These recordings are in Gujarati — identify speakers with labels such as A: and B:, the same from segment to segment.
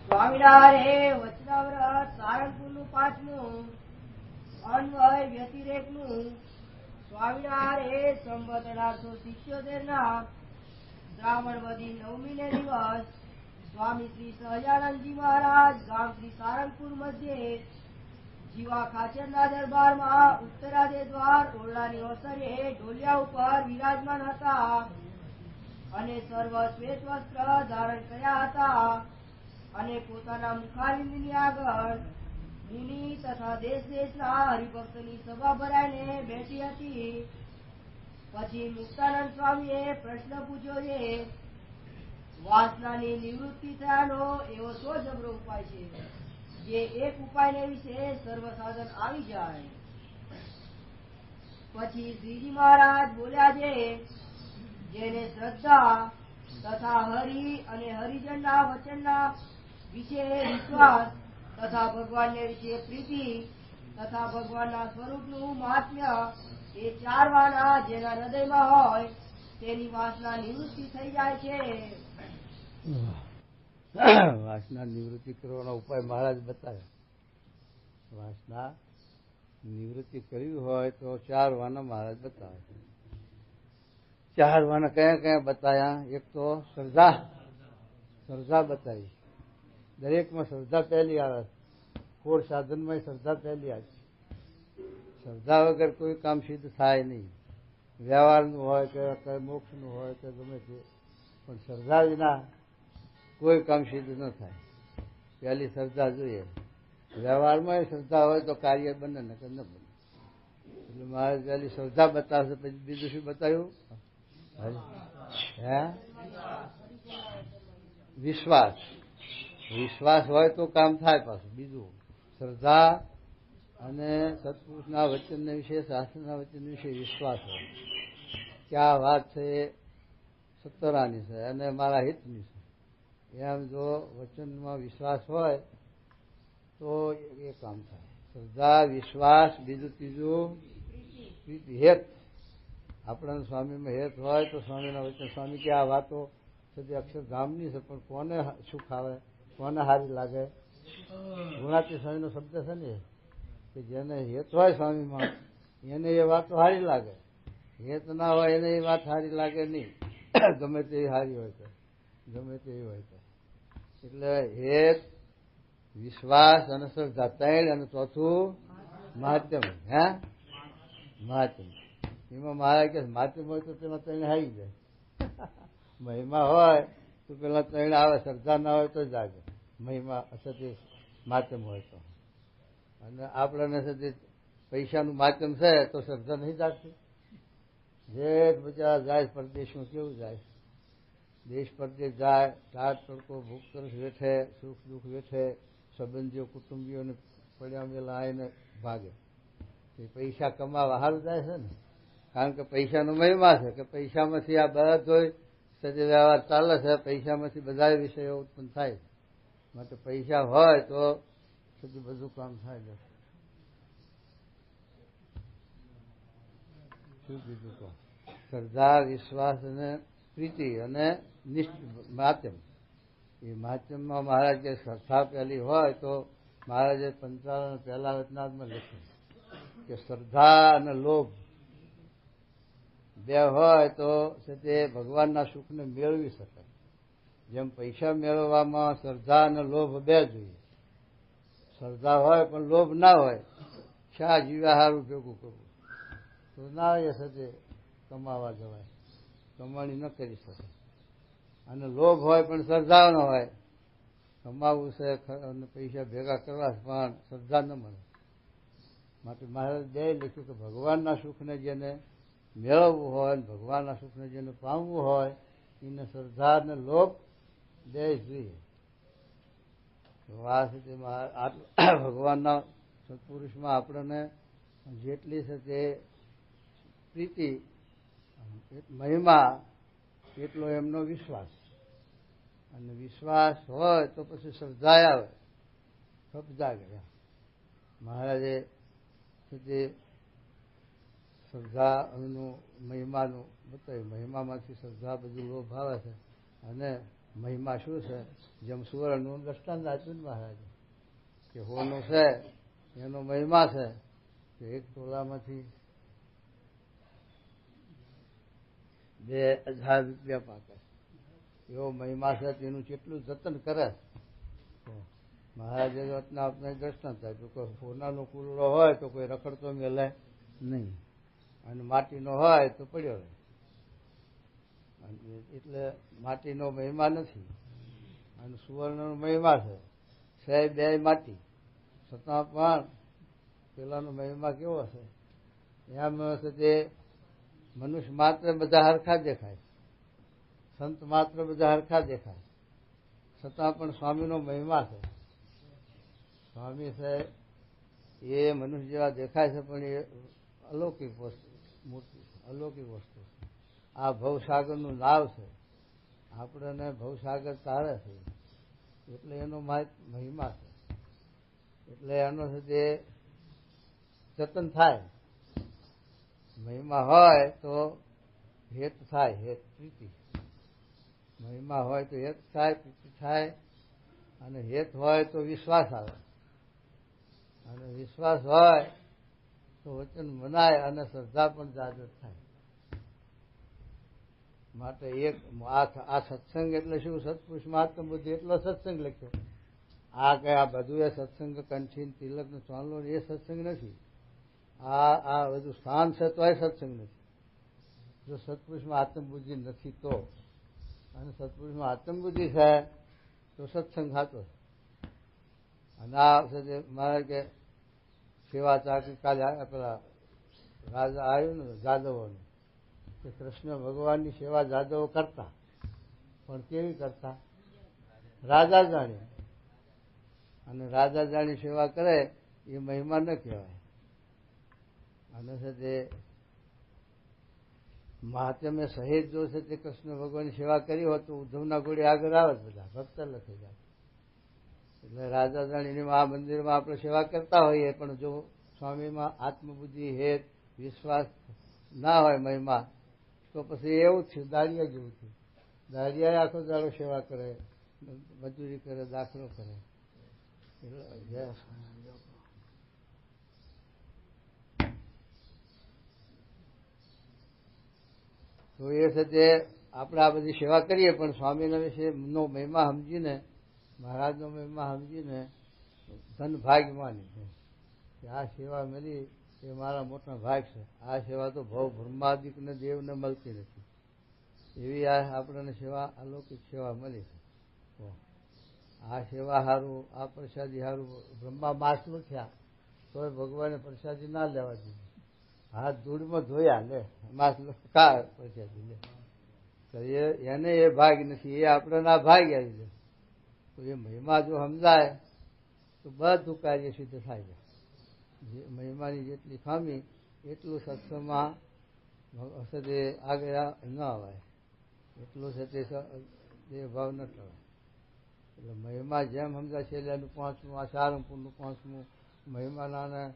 A: સ્વામિનારાયણ વચનાવ્રત સારંગપુરનું 5મું અન્વય વ્યતિરેકનું સ્વામિનારાયણ સંવત 1877 શ્રાવણ વદી 9મી દિવસ સ્વામી શ્રી સહજાનંદજી મહારાજ ગામ શ્રી સારંગપુર મધ્યે જીવા ખાચરના દરબારમાં ઉત્તરાદે દ્વાર ઓરડાની અવસરે ઢોલિયા ઉપર વિરાજમાન હતા અને સર્વ શ્વેત વસ્ત્ર ધારણ કર્યા હતા અને પોતાના મુખારવિંદની આગળ મુનિ તથા દેશ દેશના હરિભક્તની સભા ભરાઈને બેઠી હતી. પછી મુક્તાનંદ સ્વામીએ પ્રશ્ન પૂછ્યો છે, વાસનાની નિવૃત્તિ થયાનો એવો શો જબરો ઉપાય છે જે એક ઉપાયને વિશે સર્વ સાધન આવી જાય? પછી શ્રીજી મહારાજ બોલ્યા છે, જેને શ્રદ્ધા તથા હરિ અને હરિજનના વચનના વિશે વિશ્વાસ તથા ભગવાનને વિશે પ્રીતિ તથા ભગવાનના સ્વરૂપનું મહાત્મ્ય એ 4 વાના જેના હૃદયમાં હોય તેની વાસના નિવૃત્તિ થઈ જાય છે.
B: વાસના નિવૃત્તિ કરવાનો ઉપાય મહારાજ બતાવ્યા. વાસના નિવૃત્તિ કરવી હોય તો 4 વાના મહારાજ બતાવે. 4 વાના કયા કયા બતાવ્યા? એક તો શ્રદ્ધા બતાવી. દરેકમાં શ્રદ્ધા પહેલી આવે. કોડ સાધનમાં શ્રદ્ધા પહેલી આવે. શ્રદ્ધા વગર કોઈ કામ સિદ્ધ થાય નહીં. વ્યવહારનું હોય કે મોક્ષનું હોય કે ગમે તે, પણ શ્રદ્ધા વિના કોઈ કામ સિદ્ધ ન થાય. પહેલી શ્રદ્ધા જોઈએ. વ્યવહારમાં શ્રદ્ધા હોય તો કાર્ય બને ને કે ન બને. એટલે મારે પહેલી શ્રદ્ધા બતાવશે. પછી બીજું શું બતાવ્યું? હે, વિશ્વાસ હોય તો કામ થાય. પાછું બીજું શ્રદ્ધા અને સત્પુરુષના વચનને વિશે, શાસ્ત્રના વચન વિશે વિશ્વાસ હોય કે આ વાત છે એ સત્તરાની છે અને મારા હિતની છે. એમ જો વચનમાં વિશ્વાસ હોય તો એ કામ થાય. શ્રદ્ધા, વિશ્વાસ, બીજું ત્રીજું પ્રીતિ, હેત. આપણા સ્વામીમાં હેત હોય તો સ્વામીના વચન, સ્વામી કે આ વાતો સદી અક્ષરધામની છે, પણ કોને સુખ આવે, કોને સારી લાગે? ગુણાતી સ્વામીનો શબ્દ છે ને, કે જેને હેત હોય સ્વામીમાં એને એ વાતો સારી લાગે. હેત ના હોય એને એ વાત સારી લાગે નહીં. ગમે તેવી સારી હોય તો, ગમે તેવી હોય તો. એટલે હેત, વિશ્વાસ અને શ્રદ્ધા 3, અને ચોથું મહાત્મ. હે, મહાત્મ. એમાં મહારાજ કે મહાત્મ હોય તો તેમાં 3 આવી જાય. મહિમા હોય તો પેલા 3 આવે. શ્રદ્ધા ના હોય તો જાગે. મહિમા અસત્ય માધ્યમ હોય તો. અને આપણને સતી પૈસાનું માધ્યમ છે તો શ્રદ્ધા નહીં જાગતી. જે બધા જાય પરદેશમાં કેવું જાય? દેશ પરદેશ જાય, રાત તડકો ભૂખ તરસ વેઠે, સુખ દુઃખ વેઠે, સંબંધીઓ કુટુંબીઓને પડ્યા મેલા આવીને ભાગે. એ પૈસા કમાવા સારું જાય છે ને, કારણ કે પૈસાનો મહિમા છે કે પૈસામાંથી આ બધો સજે વ્યવહાર ચાલે છે. પૈસામાંથી બધા વિષયો ઉત્પન્ન થાય છે. માટે પૈસા હોય તો સજુ બધું કામ થાય છે. શું કીધું તો? શ્રદ્ધા, વિશ્વાસ અને પ્રીતિ અને માધ્યમ. એ માધ્યમમાં મહારાજ કે શ્રદ્ધા પહેલી હોય તો મહારાજે 55 પહેલા વચનામાં લખ્યું કે શ્રદ્ધા અને લોભ 2 હોય તો તે ભગવાનના સુખને મેળવી શકે. જેમ પૈસા મેળવવામાં શ્રદ્ધા અને લોભ 2 જોઈએ. શ્રદ્ધા હોય પણ લોભ ના હોય, શા જીવ્યા સારું ભેગું કરવું તો ના એ સાથે કમાવા જવાય, કમાણી ન કરી શકે. અને લોભ હોય પણ શ્રદ્ધા ન હોય, કમાવું છે અને પૈસા ભેગા કરવા પણ શ્રદ્ધા ન મળે. માટે મહારાજ 2 લખ્યું કે ભગવાનના સુખને જેને મેળવવું હોય, ભગવાનના સુખને જેને પામવું હોય એને શ્રદ્ધા અને લોભ 2 જોઈએ. ભગવાનના સત્પુરુષમાં આપણને જેટલી છે તે પ્રીતિ મહિમા એટલો એમનો વિશ્વાસ. અને વિશ્વાસ હોય તો પછી શ્રદ્ધા આવે, સબજા ગયા. મહારાજે તે શ્રદ્ધાનું મહિમાનું બતાવ્યું. મહિમામાંથી શ્રદ્ધા બધું લોભ આવે છે અને મહિમા શું છે? જેમ સુવર્ણનું દ્રષ્ટાંત આપ્યું ને મહારાજે કે હોનું છે એનો મહિમા છે કે 1 તોલામાંથી 2000 રૂપિયા પાકે, એવો મહિમા છે. તેનું કેટલું જતન કરે. મહારાજે આપને દ્રષ્ટાંત આપ્યું કે સોનાનો કુલડો હોય તો કોઈ રખડતો મેલે નહીં, અને માટીનો હોય તો પડ્યો રહે. એટલે માટીનો મહિમા નથી, અને સુવર્ણનો મહિમા છે. 2 માટી છતાં પણ પેલાનો મહિમા કેવો છે? એમ છે તે મનુષ્ય માત્ર બધા હરખા દેખાય, સંત માત્ર બધા હરખા દેખાય, છતાં પણ સ્વામીનો મહિમા છે. સ્વામી છે એ મનુષ્ય જેવા દેખાય છે, પણ એ અલૌકિક વસ્તુ, મૂર્તિ, અલૌકિક વસ્તુ છે. આ ભવસાગરનું નાવ છે, આપણને ભવસાગર તારે છે, એટલે એનો મહિમા છે. એટલે એનો છે તે જતન થાય. મહિમા હોય તો હેત થાય, હેત પ્રીતિ. મહિમા હોય તો હેત થાય, પ્રીતિ થાય, અને હેત હોય તો વિશ્વાસ આવે, અને વિશ્વાસ હોય તો વચન મનાય, અને શ્રદ્ધા પણ જાગૃત થાય. માટે આ સત્સંગ એટલે શું? સત્પુરુષ મહાત્મ બુદ્ધિ એટલો સત્સંગ લખ્યો. આ બધું એ સત્સંગ કંઠી તિલક ને ચાંદલો એ સત્સંગ નથી. આ બધું સ્થાન છે તો એ સત્સંગ નથી. જો સત્પુરુષમાં આત્મબુદ્ધિ નથી તો, અને સત્પુરુષમાં આત્મબુદ્ધિ છે તો સત્સંગ થતો. અને આ છે મારે કે સેવા ચાકરી કાલે પેલા રાજા આવ્યું ને જાદવોનું, કે કૃષ્ણ ભગવાનની સેવા જાદવો કરતા, પણ કેવી કરતા? રાજા જાણે. અને રાજા જાણી સેવા કરે એ મહિમા ન કહેવાય. અને છે તે મહાત્મ્ય સહેજ જો છે તે કૃષ્ણ ભગવાનની સેવા કરી હોત તો ઉદ્ધવના ઘોડે આગળ આવે બધા ભક્ત લખી જાય. એટલે રાજા જાણીને આ મંદિરમાં આપણે સેવા કરતા હોઈએ, પણ જો સ્વામીમાં આત્મબુદ્ધિ, હેત, વિશ્વાસ ના હોય મહિમા, તો પછી એવું થયું, દાળિયા જેવું થયું. દાળિયા આખો દાડો સેવા કરે, મજૂરી કરે, દાખલો કરે. તો એ છે તે આપણે આ બધી સેવા કરીએ, પણ સ્વામીના વિશે નો મહિમા સમજીને, મહારાજનો મહિમા સમજીને ધન ભાગ માની કે આ સેવા મળી એ મારા મોટા ભાગ છે. આ સેવા તો ભવ બ્રહ્માદિકને દેવને મળતી નથી, એવી આ આપણને સેવા, અલૌકિક સેવા મળી છે. આ સેવા સારું, આ પ્રસાદી સારું. બ્રહ્મા માસનું થયા તોય ભગવાને પ્રસાદી ના લેવા દીધી. હાથ ધૂળમાં ધોયા, લે માસ કા પ્રસાદી લે. તો એને એ ભાગ નથી, એ આપણે ના ભાગ આવી જાય. તો એ મહિમા જો સમજાય તો બધું કાર્ય સિદ્ધ થાય છે. મહિમાની જેટલી ખામી એટલું સત્સંગમાં તે આગળ ન અવાય, એટલું છે તે ભાવ ન ટળાય. એટલે મહિમા જેમ સમજાય છે, છેલ્લાનું 5મું, આ સારંગપુરનું 5મું મહિમાના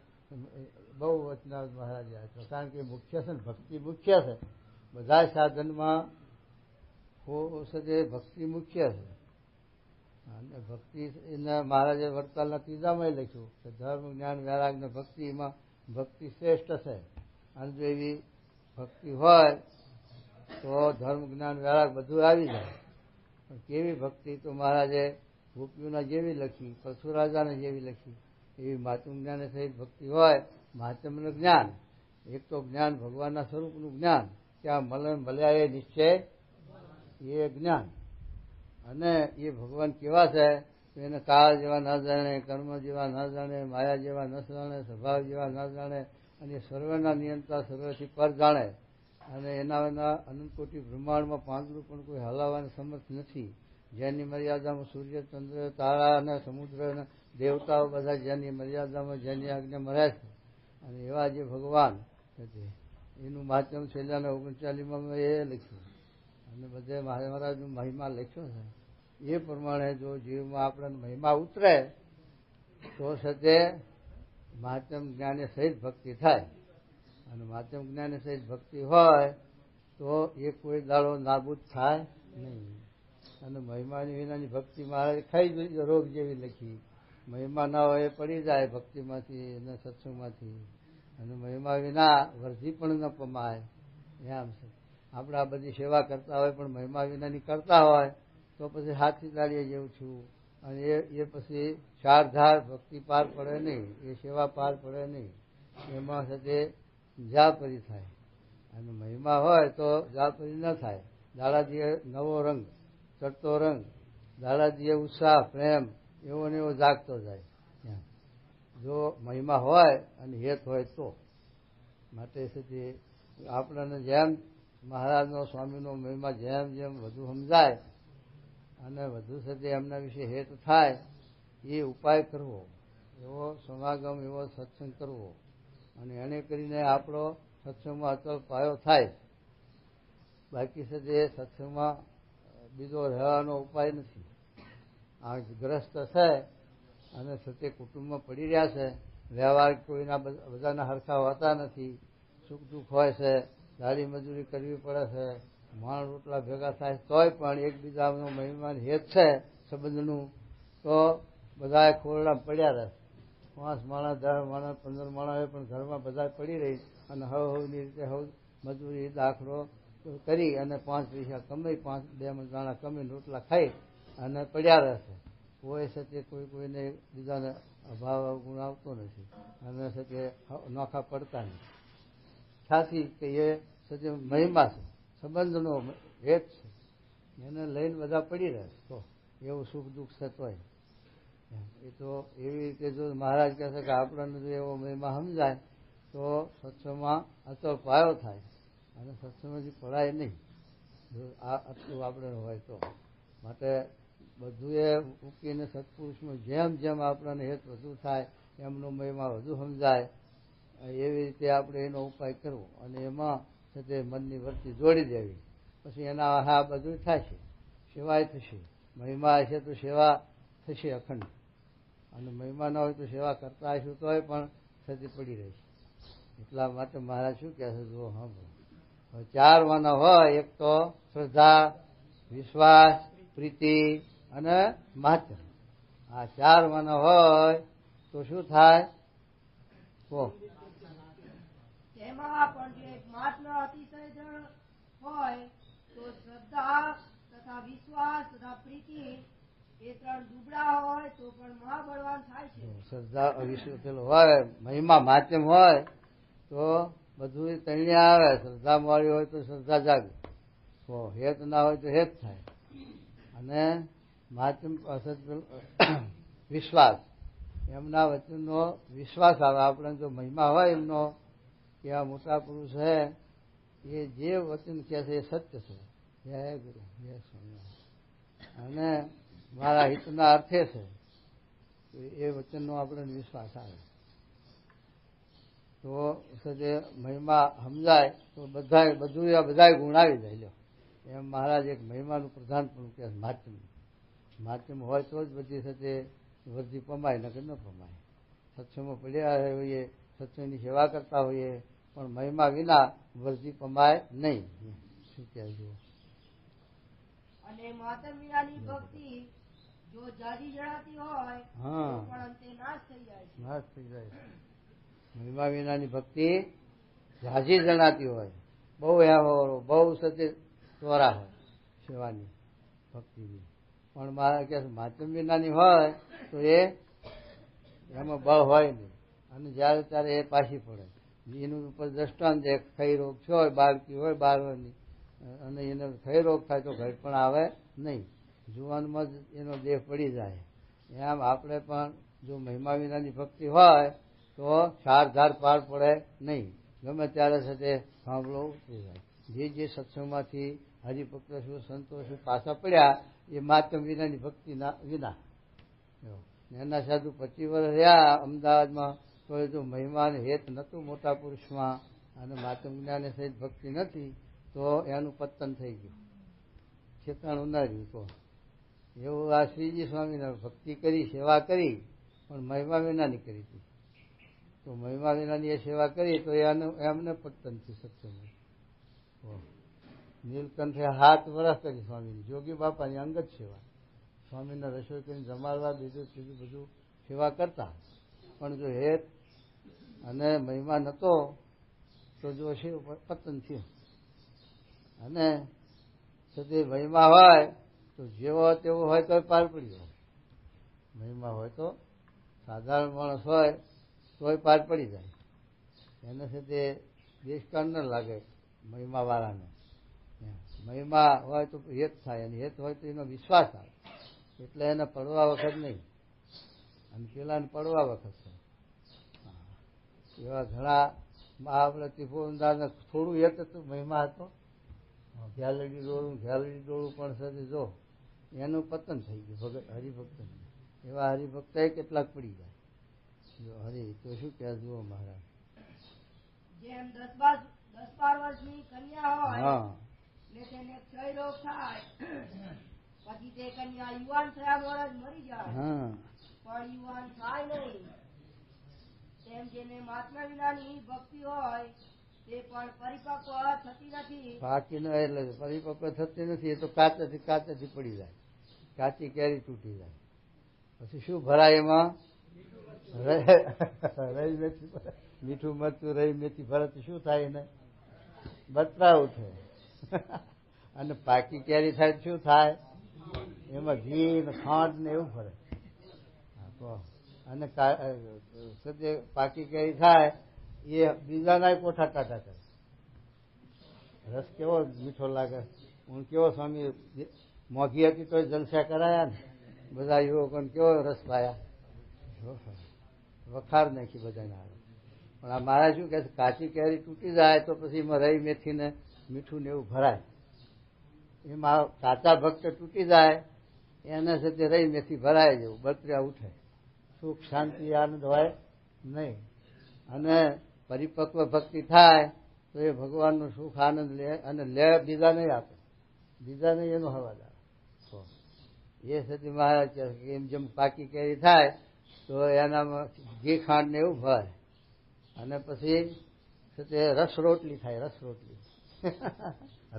B: બહુ વચનાથ મહારાજે આપ્યા. કારણ કે મુખ્ય છે ને, ભક્તિ મુખ્ય છે. બધા સાધનમાં ભક્તિ મુખ્ય છે. અને ભક્તિ એના મહારાજે વડતાલના 3જામાં લખ્યું કે ધર્મ, જ્ઞાન, વૈરાગ ને ભક્તિમાં ભક્તિ શ્રેષ્ઠ છે. અને જો એવી ભક્તિ હોય તો ધર્મ, જ્ઞાન, વૈરાગ બધું આવી જાય. પણ કેવી ભક્તિ? તો મહારાજે ગોપીઓના જેવી લખી, પરશુરાજાને જેવી લખી, એવી મહાત્મ જ્ઞાને સહિત ભક્તિ હોય. મહાત્મ્યનું જ્ઞાન, એક તો જ્ઞાન ભગવાનના સ્વરૂપનું જ્ઞાન, ત્યાં મળ્યા એ નિશ્ચય, એ જ્ઞાન. અને એ ભગવાન કેવા છે? એને કાળ જેવા ન જાણે, કર્મ જેવા ન જાણે, માયા જેવા ન જાણે, સ્વભાવ જેવા ન જાણે, અને સર્વના નિયંતા, સર્વથી પર જાણે. અને એના અનંત કોટી બ્રહ્માંડમાં પાંદડું પણ કોઈ હલાવવાની સમર્થ નથી. જેની મર્યાદામાં સૂર્ય, ચંદ્ર, તારા અને સમુદ્ર અને દેવતાઓ બધા જેની મર્યાદામાં, જેની આજ્ઞા મળે છે. અને એવા જે ભગવાન એનું માધ્યમ છેલ્લાના 39માં એ લખ્યું. અને બધે મહારાજનો મહિમા લખ્યો છે. એ પ્રમાણે જો જીવમાં આપણને મહિમા ઉતરે તો સતે મહાત્મ જ્ઞાને સહિત ભક્તિ થાય. અને મહાત્મ જ્ઞાને સહિત ભક્તિ હોય તો એ કોઈ દાડો નાબૂદ થાય નહીં. અને મહિમાની વિનાની ભક્તિ મહારાજ ખાઈ જ રોગ જેવી લખી. મહિમા ના હોય એ પડી જાય ભક્તિમાંથી અને સત્સંગમાંથી. અને મહિમા વિના વર્ધી પણ ન પમાય. એમ છે. આપણે આ બધી સેવા કરતા હોય પણ મહિમા વિનાની કરતા હોય તો પછી હાથી તાળીએ જેવું છું. અને એ પછી ચારધાર ભક્તિ પાર પડે નહીં, એ સેવા પાર પડે નહીં. એમાં સાથે જાપરી થાય. અને મહિમા હોય તો જાપરી ન થાય. દાદાજીએ નવો રંગ, ચડતો રંગ, દાદાજીએ ઉત્સાહ, પ્રેમ એવો ને એવો જાગતો જાય. જો મહિમા હોય અને હેત હોય તો. માટે સુધી આપણને જેમ મહારાજનો સ્વામીનો મહિમા જેમ જેમ વધુ સમજાય અને વધુ સાથે એમના વિશે હેત થાય એ ઉપાય કરવો, એવો સમાગમ, એવો સત્સંગ કરવો. અને એને કરીને આપણો સત્સંગમાં અચળ પાયો થાય. બાકી સાથે સત્સંગમાં બીજો રહેવાનો ઉપાય નથી. આ ગ્રસ્ત છે અને સત્ય કુટુંબમાં પડી રહ્યા છે. વ્યવહાર કોઈના બધાના હરખા હોતા નથી. સુખ દુઃખ હોય છે, દાડી મજૂરી કરવી પડે છે, માણ રોટલા ભેગા થાય તોય પણ એકબીજાનો મહિમાન હેત છે સંબંધનું, તો બધા ખોરડા પડ્યા રહે. 5 માણસ, 10 માણસ, 15 માણસ હોય પણ ઘરમાં બધા પડી રહી અને હવની રીતે મજૂરી દાખલો કરી અને 5 પૈસા કમાઈ, 2 દાણા કમાઈને રોટલા ખાઈ અને પડ્યા રહેશે. કોઈ સાથે કોઈને બીજાને અભાવ ગુણ આવતો નથી અને સાથે નોખા પડતા નથી. છાથી કે એ સાથે મહિમા છે, સંબંધનો હેત છે, એને લઈને બધા પડી રહે. તો એવું સુખ દુઃખ છે તોય એ તો એવી રીતે જો મહારાજ કહે છે કે આપણને જો એવો મહિમા સમજાય તો સત્સંગમાં અચળ પાયો થાય અને સત્સંગમાંથી પડાય નહીં. જો આ આટલું આપણે હોય તો. માટે બધું એ મૂકીને સત્પુરુષનું જેમ જેમ આપણને હેત વધુ થાય એમનો મહિમા વધુ સમજાય એવી રીતે આપણે એનો ઉપાય કરવો. અને એમાં સાથે મનની વૃત્તિ જોડી દેવી. પછી એના હા બધું થશે, સેવાય થશે. મહિમા હશે તો સેવા થશે અખંડ. અને મહિમા ન હોય તો સેવા કરતા હશું તોય પણ થતી પડી રહેશે. એટલા માટે મહારાજ શું કહે છે જો હા 4 વાના હોય, એક તો શ્રદ્ધા, વિશ્વાસ, પ્રીતિ અને માત્ર. આ 4 વાના હોય તો શું થાય?
A: તેમાં પણ જે માત્ર અતિશય જળ હોય તો શ્રદ્ધા તથા વિશ્વાસ તથા પ્રીતિ એ 3 દુબળા હોય તો પણ મહાબળવાન થાય છે.
B: શ્રદ્ધા અવિશ્વાસ પેલો હોય, મહિમા માધ્યમ હોય તો બધું તણે આવે. શ્રદ્ધા મળી હોય તો શ્રદ્ધા જાગે, તો હેત ના હોય તો હેત થાય. અને માધ્યમ વિશ્વાસ, એમના વચનનો વિશ્વાસ આવે. આપણે જો મહિમા હોય એમનો કે આ મોટા પુરુષ છે એ જે વચન કહે છે એ સત્ય છે, જય ગુરુ જય સ્વામી, અને મારા હિતના અર્થે છે, એ વચનનો આપણે વિશ્વાસ આવે. તો સજે મહિમા સમજાય તો બધા ગુણ આવી જાય. લો એમ મહારાજ એક મહિમાનું પ્રધાન પણ કહે માધ્યમ. માધ્યમ હોય તો જ બધી સાથે વૃદ્ધિ પમાય, નકર ન પમાય. સત્સંગમાં પડ્યા હોઈએ, સત્સંગની સેવા કરતા હોઈએ પણ મહિમા વિના વૃદ્ધિ પમાય નહીં. શું કહેજો?
A: અને માતમ વિનાની ભક્તિ જો જાજી જણાતી હોય તો પણ અંતે નાશ થઈ જાય છે.
B: નાશ થઈ જાય છે. મહિમા વિનાની ભક્તિ જાજી જણાતી હોય, બહુ સત્ય ચોરા હોય સેવાની ભક્તિની, પણ મારા કે માધ્યમ વિનાની હોય તો એમાં બળ હોય નહીં. અને જ્યારે ત્યારે એ પાછી પડે. એનું ઉપર દ્રષ્ટાંત એક ખઈ રોગ હોય, બાળકી હોય 12 વર્ષની, અને એને ખઈ રોગ થાય તો ઘર પણ આવે નહીં, જુવાનમાં જ એનો દેહ પડી જાય. એમ આપણે પણ જો મહિમા વિનાની ભક્તિ હોય તો 4 ધાર પાર પડે નહીં. ગમે ત્યારે સાથે સાંભળો ઉતરી જાય. જે સત્સંગમાંથી હરિભક્ત શું સંતો શું પાછા પડ્યા એ માધ્યમ વિનાની ભક્તિ વિના. એના સાધુ 25 વર્ષ રહ્યા અમદાવાદમાં તો જો મહિમાને હેત નહોતું મોટા પુરુષમાં અને માધ્યમ જ્ઞાને સહિત ભક્તિ નથી તો એનું પતન થઈ ગયું, ઠેકાણું ના રહ્યું. તો એવું આ શ્રીજી સ્વામીને ભક્તિ કરી, સેવા કરી, પણ મહિમા વિનાની કરી હતી. તો મહિમા વિનાની એ સેવા કરી તો એમને પતન થયું સત્સંગ. નીલકંઠે 7 વર્ષ કરી સ્વામીની, જોગી બાપાની અંગત સેવા. સ્વામીને રસોઈ કરીને જમાડવા, બીજું ત્રીજું બધું સેવા કરતા. પણ જો હેત અને મહિમા નતો તો જો શિવ પતન થયું. અને સદી મહિમા હોય તો જેવો તેવો હોય તો પાર પડ્યો. મહિમા હોય તો સાધારણ માણસ હોય તોય પાર પડી જાય. એને સાથે દેશકાળ ન લાગે મહિમા વાળાને. મહિમા હોય તો હેત થાય, અને હેત હોય તો એનો વિશ્વાસ આવે, એટલે એને પડવા વખત નહીં, અને પેલાને પડવા વખત છે. એવા ઘણા આપણે ત્રિભુવનદાસને થોડું હેત હતું, મહિમા હતો. ઘ્યાલડી ડોળું પણ છે જો એનું પતન થઈ ગયું ભગત હરિભક્ત. એવા હરિભક્ત કેટલાક પડી જાય. જો હરિ તો શું કહે જુઓ મહારાજ,
A: જેમ 10-12 વર્ષની કન્યા હોય ને તેને ક્ષય રોગ થાય, પછી તે કન્યા યુવાન થયા વર્ષ મરી જાય, પણ યુવાન થાય નહીં. તેમ જેને મહાત્મા વિનાની ભક્તિ હોય તે પણ પરિપક્વ થતી નથી.
B: બાકી ન એટલે પરિપક્વ થતી નથી. એ તો કાચેથી પડી જાય, કાચી કેરી તૂટી જાય. પછી શું ભરાય એમાં? રહી મેથી, મીઠું મરચું રહી મેથી ભરે તો શું થાય? એને બતરા ઉઠે. અને પાકી કેરી થાય શું થાય? એમાં ઘી ને ખાંડ ને એવું ભરે. અને પાકી કેરી થાય એ બીજાના કોઠા ટાટા કરે. રસ કેવો મીઠો લાગે. હું કેવો સ્વામી મોઘી હતી તો જલસા કરાયા ને, બધા યુવકોને કેવો રસ પાયા, વખાર નાખી બધાને. પણ આ મારા શું કે છે, કાચી કેરી તૂટી જાય તો પછી એમાં રહી મેથી ને મીઠું ને એવું ભરાય. એમાં કાચા ભક્ત તૂટી જાય એને સાથે રહી મેથી ભરાય જેવું બતર્યા ઉઠે. સુખ શાંતિ આનંદ હોય નહીં. અને પરિપક્વ ભક્તિ થાય તો એ ભગવાનનું સુખ આનંદ લે, અને લે બીજા નહીં આપે, બીજા નહીં એનો હવાદાર. એ સતી મહારાજ કહે એમ જેમ પાકી કેરી થાય તો એનામાં ઘી ખાંડ ને એવું ભરે, અને પછી રસ રોટલી થાય, રસ રોટલી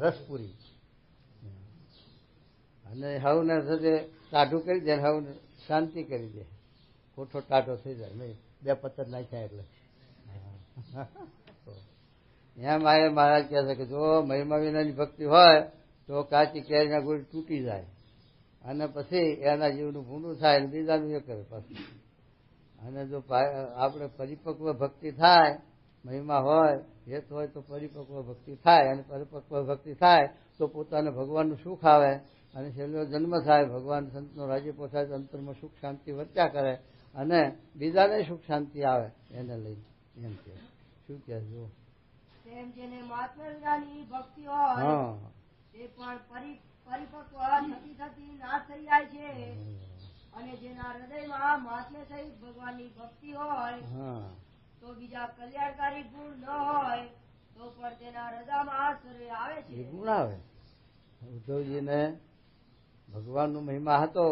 B: રસપુરી. અને હવને સાથે ટાઢું કરી દે, હવને શાંતિ કરી દે, કોઠો ટાઢો થઈ જાય નહીં, 2 પત્તર નાખ્યા એટલે. એમ આ મહારાજ કહે છે કે જો મહિમા વિનાની ભક્તિ હોય તો કાચી કેરીના ગોળી તૂટી જાય, અને પછી એના જીવનું ભૂંડું થાય અને બીજાનું એ કરે પાછું. અને જો આપણે પરિપક્વ ભક્તિ થાય, મહિમા હોય હેત હોય તો પરિપક્વ ભક્તિ થાય, અને પરિપક્વ ભક્તિ થાય તો પોતાને ભગવાનનું સુખ આવે, અને છેલ્લો જન્મ થાય, ભગવાન સંતનો રાજીપો થાય, અંતરમાં સુખ શાંતિ વર્ત્યા કરે, અને બીજાને સુખ શાંતિ આવે એને લઈને. એમ કે શું કે જો
A: તેમ જેને મહાત્મા વિનાની ભક્તિ હોય તે પણ પરિપક્વ થતી નાશ થઈ જાય છે. અને જેના હૃદયમાં મહાત્મ્ય સહિત ભગવાનની ભક્તિ હોય તો બીજા કલ્યાણકારી ગુણ ન હોય તો પણ તેના હૃદયમાં આવે છે.
B: ગુણ આવે. ઉદ્ધવજીને ભગવાનનો મહિમા હતો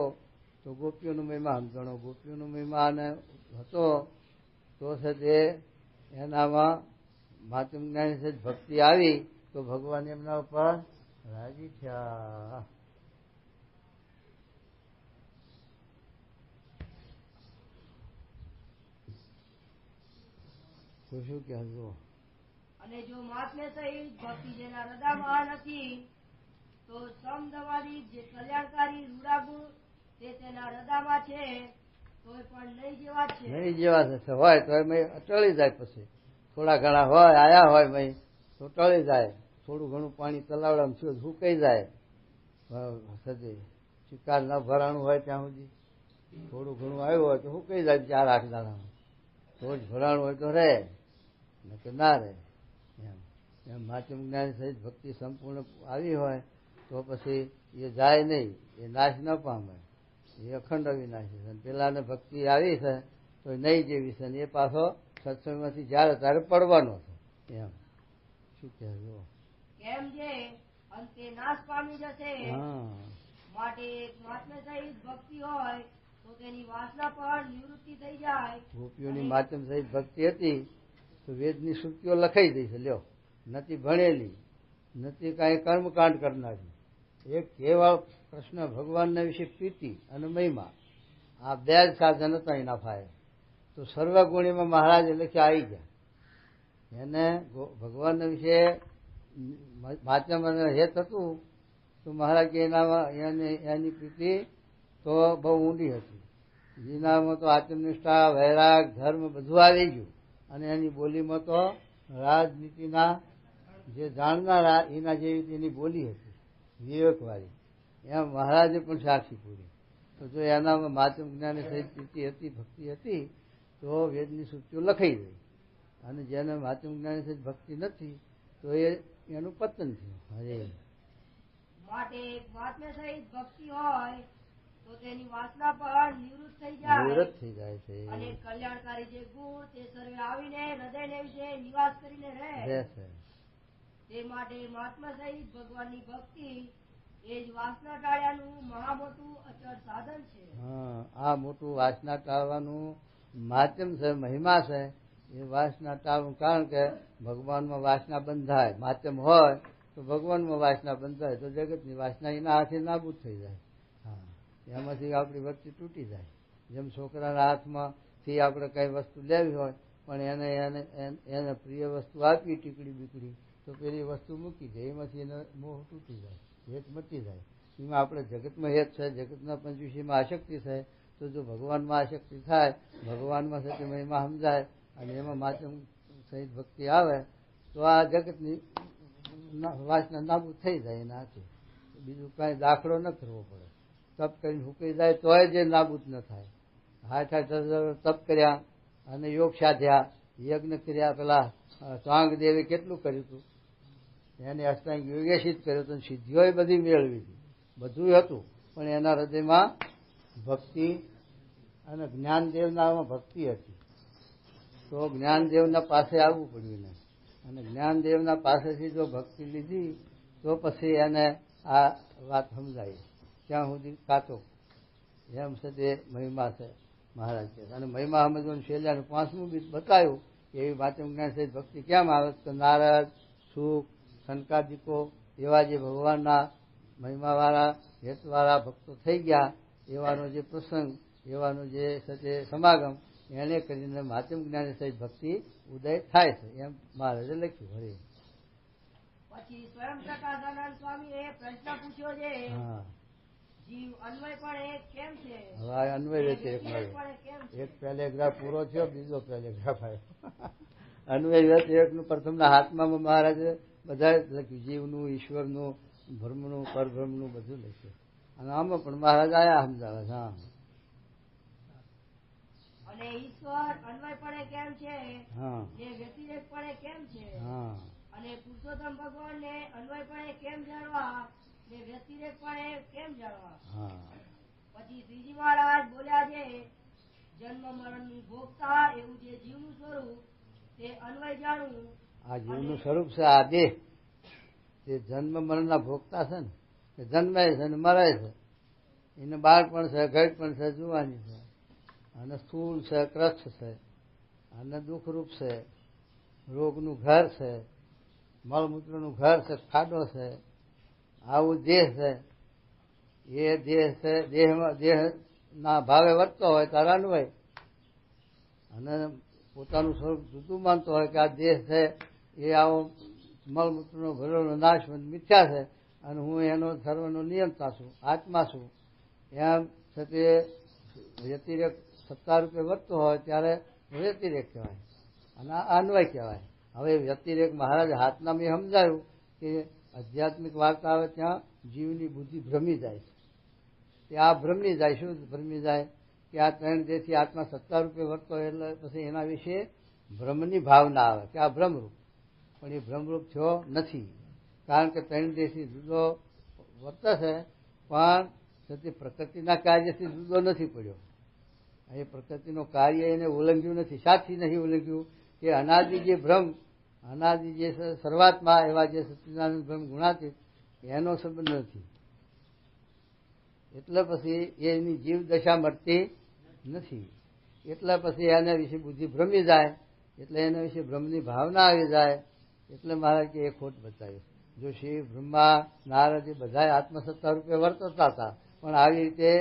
B: તો ગોપીઓનો મહિમા સમજણો, ગોપીઓનો મહિમા હતો તો છે તે એનામાં મહાત્મ જ્ઞાની સહિત ભક્તિ આવી તો ભગવાન એમના ઉપર રાજી થયા. તો શું કહેવું?
A: અને જો મહાત્મ્ય સહિત ભક્તિ જેના હૃદયમાં નથી તો સમદવાદી જે કલ્યાણકારી રૂડા ગુણ તે તેના હૃદયમાં છે તો પણ નહીં જેવા છે.
B: નહીં જેવા છે હોય તો ટળી જાય. પછી થોડા ઘણા હોય આયા હોય મય તો ટળી જાય. થોડું ઘણું પાણી તલાવડામાં થયું સુકાઈ જાય. સદી શિકાર ન ભરાણું હોય ત્યાં સુધી થોડું ઘણું આવ્યું હોય તો સુકાઈ જાય 4-8 દાડામાં. રોજ ભરાણું હોય તો રહે કે ના રહે. એમ મહાત્મ જ્ઞાન સહિત ભક્તિ સંપૂર્ણ આવી હોય તો પછી એ જાય નહીં, એ નાશ ન પામે, એ અખંડ અવિનાશી છે. પેલાને ભક્તિ આવી છે તો નહીં જેવી છે, એ પાછો સત્સંગમાંથી જ્યારે ત્યારે પડવાનો છે. એમ શું કહેવું?
A: કેમ જે અંતે નાશ પામી જશે માટે મહાત્મ્ય સહિત ભક્તિ હોય તો તેની વાસના પર નિવૃત્તિ થઈ જાય.
B: ગોપીઓની માધ્યમ સહિત ભક્તિ હતી તો વેદની શ્રુતિઓ લખાઈ દઈ છે. લ્યો નથી ભણેલી નથી કાંઈ કર્મકાંડ કરનારી. એક કેવળ કૃષ્ણ ભગવાનના વિશે પ્રીતિ અને મહિમા, આ બે જ સાધન હતા એના ફાયે. તો સર્વગુણીમાં મહારાજે લખ્યા આવી ગયા. એને ભગવાનના વિશે વાચન અને હેત હતું તો મહારાજ કે એની પ્રીતિ તો બહુ ઊંડી હતી. એનામાં તો આત્મનિષ્ઠા, વૈરાગ, ધર્મ બધું આવી ગયું. અને એની બોલીમાં તો રાજનીતિના જે જાણનારા એના જેવી એની બોલી હતી, વિવેકવાળી. એમ મહારાજે પણ સાક્ષી પૂરી. તો જો એનામાં માધ્યમ જ્ઞાની સહિત પ્રીતિ હતી, ભક્તિ હતી, તો વેદની સૂચિઓ લખાઈ ગઈ. અને જેને માધ્યમ જ્ઞાની સહિત ભક્તિ નથી તો એનું પતન થયું. હરે
A: માટે મહાત્મ્ય સહિત ભક્તિ હોય તો તેની વાસના પણ નિવૃત્ત થઈ જાય
B: છે.
A: અને કલ્યાણકારી જે ગુણ તે સર્વે આવીને હૃદયને વિશે નિવાસ કરીને રહે છે. તે માટે મહાત્મા સહિત ભગવાનની ભક્તિ એ જ વાસના ટાળ્યાનું મહા મોટું અચળ સાધન છે.
B: આ મોટું વાસના ટાળવાનું માધ્યમ છે, મહિમા છે. એ વાસના ટાળવું, કારણ કે ભગવાનમાં વાસના બંધાય. માધ્યમ હોય તો ભગવાનમાં વાસના બંધાય તો જગતની વાસના એના હાથે નાબૂદ થઈ જાય. એમાંથી આપણી વચ્ચે તૂટી જાય. જેમ છોકરાના હાથમાંથી આપણે કઈ વસ્તુ લેવી હોય પણ એને પ્રિય વસ્તુ આપી, ટીકડી બીકડી, તો પેલી વસ્તુ મૂકી દે, એમાંથી એને મોહ તૂટી જાય, હેત મટી જાય. એમાં આપણે જગતમાં હેત છે, જગતના પંચવિષયમાં આસક્તિ થાય. તો જો ભગવાનમાં આસક્તિ થાય, ભગવાનમાં સાથે મહિમા સમજાય અને એમાં માધ્યમ સહિત ભક્તિ આવે તો આ જગતની વાસના નાબૂદ થઈ જાય એના હાથે. બીજું કાંઈ દાખલો ન કરવો પડે. તપ કરીને હુકાઈ જાય તોય જે નાબૂદ ન થાય. 60 તપ કર્યા અને યોગ સાધ્યા, યજ્ઞ કર્યા. પેલા ચાંગ દેવે કેટલું કર્યું હતું, એને અષ્ટાંગ યોગે સિદ્ધ કર્યું હતું, સિદ્ધિઓ બધી મેળવી હતી, બધું હતું. પણ એના હૃદયમાં ભક્તિ અને જ્ઞાનદેવનામાં ભક્તિ હતી. તો જ્ઞાનદેવના પાસે આવવું પડ્યું એને. અને જ્ઞાનદેવના પાસેથી જો ભક્તિ લીધી તો પછી એને આ વાત સમજાય. ત્યાં સુધી કાચો એમ છે તે મહિમા છે મહારાજ કે. અને મહિમા સમજવાનું છેલ્લાનું 5મું બીજ બતાવ્યું કે એવી માધ્યમ જ્ઞાન સહિત ભક્તિ કેમ આવે. તો નારદ, સુખ, સનકાદિકો એવા જે ભગવાનના મહિમાવાળા, હેતવાળા ભક્તો થઈ ગયા, એવાનો જે પ્રસંગ, એવાનો જે છે તે સમાગમ, એને કરીને માધ્યમ જ્ઞાન સહિત ભક્તિ ઉદય થાય છે, એમ મહારાજે લખ્યું. હરે
A: પછી સ્વયં પ્રકાશાનંદ સ્વામીએ પ્રશ્ન પૂછ્યો છે, જીવ અન્વયપણે કેમ છે?
B: હવે અન્વય વ્યતિરેક એક પેરેગ્રાફ પૂરો થયો, બીજો પેરેગ્રાફ આવ્યો. અન્વય વ્યતિરેકનું પ્રથમના હાથમાં મહારાજે બધા લખ્યું, જીવનું, ઈશ્વરનું, ભ્રમનું, પરભ્રમનું બધું લખ્યું. અને આમાં પણ મહારાજ આયા સમજાવે. હા,
A: અને ઈશ્વર અન્વયપણે કેમ છે, ને વ્યતિરેકપણે કેમ છે, અને પુરુષોત્તમ ભગવાનને અન્વયપણે કેમ જાણવા, ને વ્યતિરેકપણે કેમ જાણવા. પછી શ્રીજી મહારાજ બોલ્યા છે, જન્મ મરણનું ભોગતા એવું જે જીવનું સ્વરૂપ તે અન્વય જાણવું.
B: આ જીવનું સ્વરૂપ છે આ દેહ, તે જન્મ મરણના ભોગતા છે ને, કે જન્મે છે ને મરે છે. એને બાળપણ છે, ઘટપણ છે, જુવાની છે, અને સ્થૂળ છે, કૃચ્છ છે, અને દુઃખરૂપ છે, રોગનું ઘર છે, મળમૂત્રનું ઘર છે, ખાડો છે. આવું દેહ છે. એ દેહ છે, દેહના ભાવે વર્તતો હોય તારા અન્વય, અને પોતાનું સ્વરૂપ જુદું માનતો હોય કે આ દેહ છે એ આવો મળમૂત્રનો ભરેલો નાશવંત મિથ્યા છે અને હું એનો સર્વનો નિયંતા છું, આત્મા છું, એમ છે તે વ્યતિરેક સત્તા રૂપે વર્તતો હોય ત્યારે વ્યતિરેક કહેવાય અને આ અન્વય કહેવાય. હવે વ્યતિરેક મહારાજ હાથનામાં સમજાયું કે આધ્યાત્મિક વાર્તા આવે ત્યાં જીવની બુદ્ધિ ભ્રમી જાય છે. તે આ ભ્રમી જાય. શું ભ્રમી જાય? કે આ 3 દેહથી આત્મા સત્તા રૂપે વર્તો એટલે પછી એના વિશે ભ્રમની ભાવના આવે કે આ ભ્રમરૂપ. પણ એ ભ્રમરૂપ થયો નથી, કારણ કે 3 દેહથી જુદો વર્તે છે, પણ તે પ્રકૃતિના કાર્યથી જુદો નથી પડ્યો. એ પ્રકૃતિનો કાર્ય એને ઉલ્લંઘ્યું નથી. સાથી નહીં ઉલ્લંઘ્યું કે અનાદિ જે ભ્રમ, અનાદિ જે શરૂઆતમાં એવા જે સચ્ચિદાનંદ ભ્રમ ગુણાતીત, એનો સંબંધ નથી. એટલે પછી એની જીવ દશા મળતી નથી. એટલે પછી એના વિશે બુદ્ધિ ભ્રમી જાય, એટલે એના વિશે ભ્રમની ભાવના આવી જાય. એટલે મહારાજ કે એ ખોટ બતાવ્યું. જો શિવ બ્રહ્મા નારદ એ બધા આત્મસત્તા રૂપે વર્તતા હતા, પણ આવી રીતે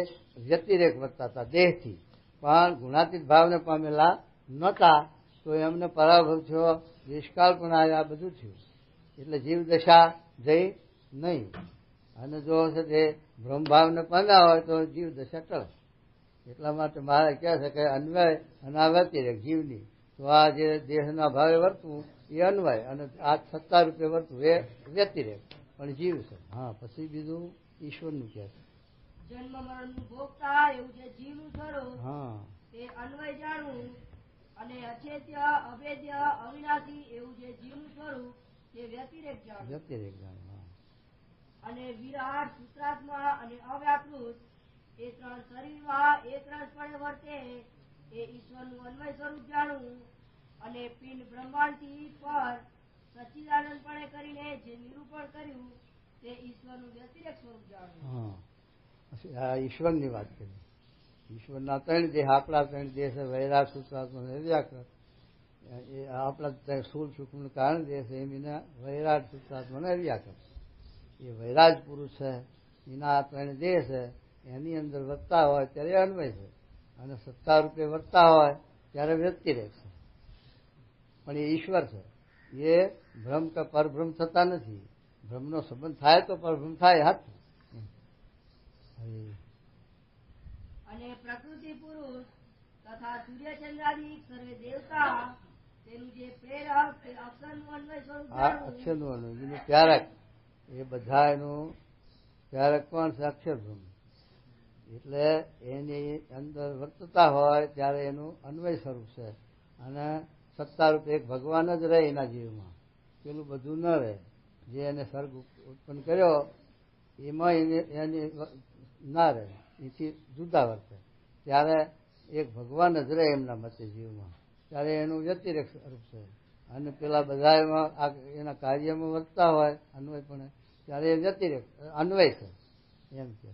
B: વ્યતિરેક વર્તતા હતા દેહથી, પણ ગુણાતીત ભાવને પામેલા નહોતા, તો એમને પરાભવ થયો, દેશકાળ પણ આવ્યા, બધું થયું, એટલે જીવ દશા જઈ નહીં. અને જો છે તે બ્રહ્મભાવને પામ્યા હોય તો જીવ દશા ટળે. એટલા માટે મારે કહે છે કે અન્વય અને આ વ્યતિરેક જીવની, તો આ જે દેહના ભાવે વર્તવું એ અન્વય, અને આ સત્તા રૂપે વર્તવું એ વ્યતિરેક, પણ જીવ છે. હા, પછી બીજું ઈશ્વરનું કહે છે
A: જન્મ મરણનું ભોગતા એવું જે જીવનું સ્વરૂપ
B: હા
A: તે અન્વય જાણવું, અને અછેદ્ય અભેદ્ય અવિનાશી એવું જે જીવનું સ્વરૂપ તે વ્યતિરેક જાણવું.
B: વ્યતિરેક જાણવું.
A: અને વિરાટ સૂત્રાત્મા અને અવ્યાકૃત એ ત્રણ શરીરમાં એક રસપણે વર્તે એ ઈશ્વરનું અન્વય સ્વરૂપ જાણવું. અને પિંડ બ્રહ્માંડથી પર સચ્ચિદાનંદપણે કરીને જે નિરૂપણ કર્યું તે ઈશ્વરનું વ્યતિરેક સ્વરૂપ જાણવું.
B: હા, આ ઈશ્વરની વાત કરી. ઈશ્વરના ત્રણ દેહ, આપણા ત્રણ દેહ છે વૈરાગ સૂત્રાત્મા વ્યાકરણ, એ આપણા સ્થૂલ સૂક્ષ્મનું કારણ દેહ છે, એમ એના વૈરાગ સૂત્રાત્મા વ્યાકરણ. એ વૈરાજ પુરુષ છે, એના ત્રણ દેહ છે, એની અંદર વર્તા હોય ત્યારે અન્વય છે, અને સત્તા રૂપે વર્તા હોય ત્યારે વ્યતિરેક છે. પણ એ ઈશ્વર છે, એ ભ્રમ કે પરભ્રમ થતા નથી. ભ્રમનો સંબંધ થાય તો પરભ્રમ થાય હાથું.
A: અને પ્રકૃતિ પુરુષ તથા સૂર્યચંદ્રાદિ સર્વે દેવતા તેનું જે પ્રેરક તે અક્ષરનું અન્વય સ્વરૂપ જાણવું.
B: અક્ષરનું અન્વય, એનું પ્યારક, એ બધા એનું પ્યારક કોણ છે? અક્ષર બ્રહ્મ. એટલે એની અંદર વર્તતા હોય ત્યારે એનું અન્વય સ્વરૂપ છે, અને સત્તા રૂપે એક ભગવાન જ રહે એના જીવમાં, પેલું બધું ન રહે. જે એને સર્ગ ઉત્પન્ન કર્યો એમાં એને ના રહે, એથી જુદા વર્તે, ત્યારે એક ભગવાન જ રહે એમના મતે જીવમાં, ત્યારે એનું વ્યતિરેક સ્વરૂપ છે. અને પેલા બધા એના કાર્યમાં વર્તતા હોય અન્વય પણ, ત્યારે એ વ્યતિરેક અન્વય છે એમ કે.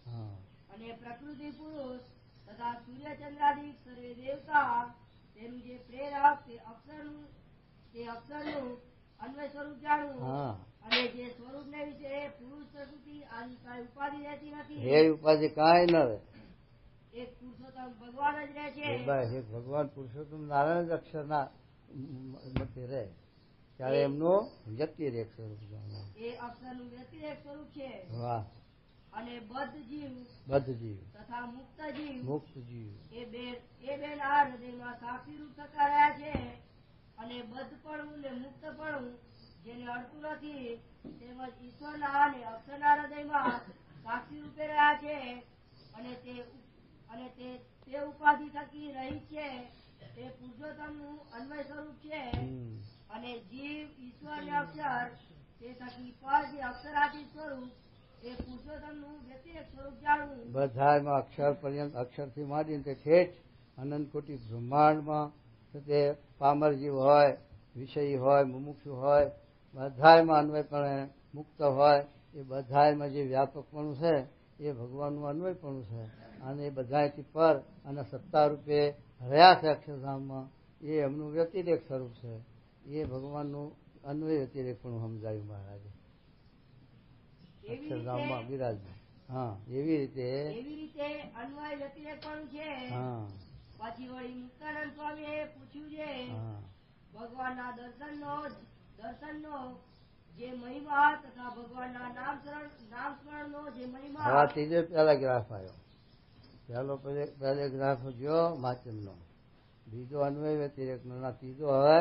B: હા.
A: અને પ્રકૃતિ પુરુષ તથા સૂર્યચંદ્રાદિ સર્વે દેવતા તેનું જે પ્રેરક તે અક્ષરનું અન્વય સ્વરૂપ જાણવું.
B: હા.
A: અને જે સ્વરૂપ ને વિશે પુરુષ પ્રકૃતિ આદિ કાંઈ ઉપાધિ રહેતી નથી.
B: હે ઉપાધિ કાંઈ ન રહે,
A: એક પુરુષોત્તમ ભગવાન જ રહે છે.
B: એક ભગવાન પુરુષોત્તમ નારાયણ જ અક્ષરના મતે રહે, ત્યારે એમનું વ્યતિરેક સ્વરૂપ જાણવું.
A: એ અક્ષરનું વ્યતિરેક સ્વરૂપ છે.
B: વાહ.
A: અને બદ્ધ જીવ તથા મુક્ત જીવ એ બે ના હૃદયમાં સાક્ષી રૂપ થતા રહ્યા છે. અને બદ્ધપણું ને મુક્તપણું જેને અડતું નથી, તેમજ ઈશ્વરના અને અક્ષરના હૃદયમાં સાક્ષી રૂપે રહ્યા છે. અને તે ઉપાધિ થકી રહી છે, તે પુરુષોત્તમનું અન્વય સ્વરૂપ છે. અને જીવ ઈશ્વર ને અક્ષર તે થકી પર જે અક્ષરાતી સ્વરૂપ એ પુરુષોત્તમનું વ્યતિરેક સ્વરૂપ જાણવું.
B: બધામાં અક્ષર પર્યંત, અક્ષરથી માંડીને તે ઠેઠ અનંત કોટી બ્રહ્માંડમાં તે પામર જીવ હોય, વિષયી હોય, મુમુક્ષુ હોય, બધામાં અન્વયપણે મુક્ત હોય, એ બધામાં જે વ્યાપકપણું છે એ ભગવાનનું અન્વયપણું છે. અને એ બધાથી પર અને સત્તા રૂપે રહ્યા છે અક્ષરધામમાં, એ એમનું વ્યતિરેક સ્વરૂપ છે. એ ભગવાનનું અન્વય વ્યતિરેકપણું સમજાયું મહારાજે અક્ષરધામમાં બિરાજમાન. હા, એવી રીતે
A: અન્વય વ્યતિરેકપણું છે.
B: હા.
A: પછી વળી મુક્તાનંદ સ્વામીએ પૂછ્યું છે, ભગવાનના દર્શનનો જે મહિમા તથા ભગવાનના નામ સ્મરણનો જે મહિમા.
B: હા, ત્રીજો પેરાગ્રાફ આવ્યો. પેરાગ્રાફ જો માચમનો, બીજો અન્વય વ્યતિરેકનો, ત્રીજો હવે